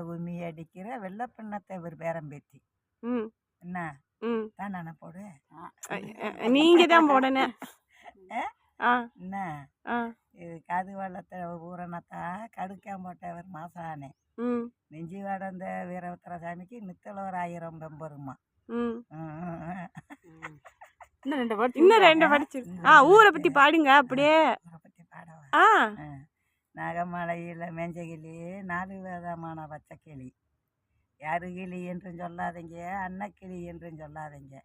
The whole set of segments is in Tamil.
கும்மி அடிக்கிற வெள்ளப்பின்னத்தை ஒரு பேரம்பேத்தி. ம் என்ன ம் தான் நானே போடு. நீங்க தான் போடணும். ஆ என்ன ஆ இது காது வள்ளத்தை ஊரணத்தா கடுக்காம போட்டவர் மாசானே. ம் நெஞ்சி வடந்த வீரபத்திர சாமிக்கு நித்தலோர் 1000 பெம்பருமா. ம் இன்னும் 2 படிச்சு ஊரை பத்தி பாடுங்க அப்படியே. ஊரை பற்றி பாடவா? ஆ நாகமலையில் மேஞ்சகிளி 4 விதமான பச்சைக்கிளி. யாரு கிளி என்றும் சொல்லாதீங்க, அன்னக்கிளி என்றும் சொல்லாதீங்க.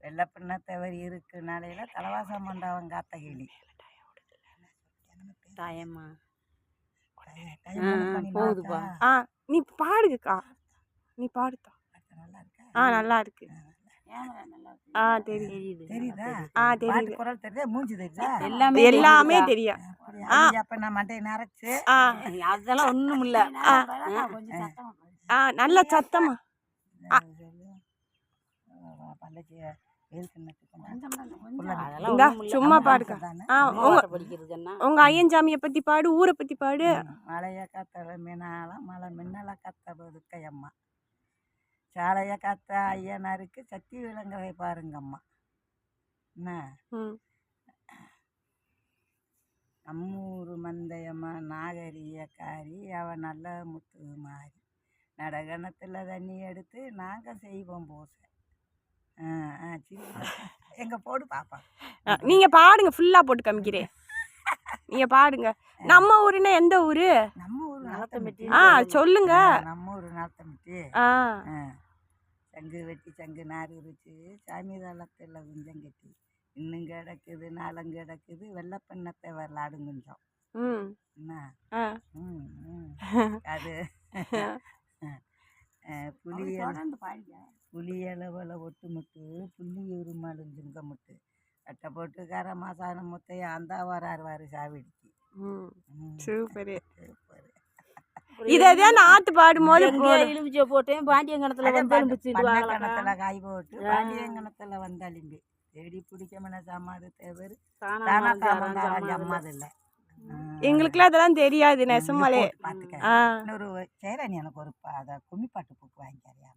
வெள்ளப்பின்னத்தவர் இருக்கு நாளையில தலவாசம் மண்டபம் காத்த கிளி. தாயம்மா போகுதுப்பா. ஆ நீ பாடுங்கக்கா, நீ பாடுக்கா. நல்லா இருக்கா? நல்லா இருக்கு. தெரியுது. தெரியுதா? தெரியுது. குரல் தெரியுதா? மூஞ்சி தெரியுதா? எல்லாமே தெரியும். அப்ப நான் மண்டையை நரைச்சு அதெல்லாம் ஒண்ணும் இல்ல. நல்ல சத்தமா சும்மா பாடுங்க. உங்க ஐயன்சாமியை பத்தி பாடு, ஊரை பத்தி பாடு. மலைய காத்தல மீனாலாம் மலை மின்னல காத்த பதுக்கையம்மா. சாலைய காத்த ஐயனாருக்கு சக்தி விலங்கதை பாருங்கம்மா. என்ன நம்மூரு மந்தையம்மா நாகரியக்காரி அவ நல்ல முத்து மாறி. நடகணத்தில் தண்ணி எடுத்து நாங்கள் செய்வோம் பூசை. எங்க போடு பாப்பா. நீங்க பாடுங்க, ஃபுல்லா போட்டு காமிக்கிறேன். நீங்க பாடுங்க. நம்ம ஊருன்னா எந்த ஊரு? நம்ம ஊரு நாத்தமிட்டி. சொல்லுங்க. நம்ம ஊரு நாத்தமிட்டி. சங்கு வெட்டி சங்கு நார் உரிச்சு சாமி தளத்தில் குஞ்சம் கட்டி இன்னும் கிடக்குது நாளும் கிடக்குது வெள்ளப்பண்ணத்தை வரலாடும் கொஞ்சம். என்ன அது புளியளவில் ஒட்டுமுட்டு புள்ளி உருமாடும் சுங்கமுட்டு கட்டை போட்டு கார மாசான முத்தைய அந்த வராரு சாவிடிக்கு. சூப்பரு. இதான் ஆத்து பாடும்போது எலுமிச்சை போட்டேன் பாண்டியங்கணத்துல கணத்துல காய் போட்டு பாண்டியங்கணத்துல வந்தளிம்பி தேடி பிடிக்க மனசாமாது தேவர் அம்மாது இல்லை. எங்களுக்குலாம் அதெல்லாம் தெரியாது நெசமாலே. இன்னொரு சேரணி எனக்கு ஒரு அதை கும்மி பாட்டு புக்கு வாங்கிக்காரியாமா.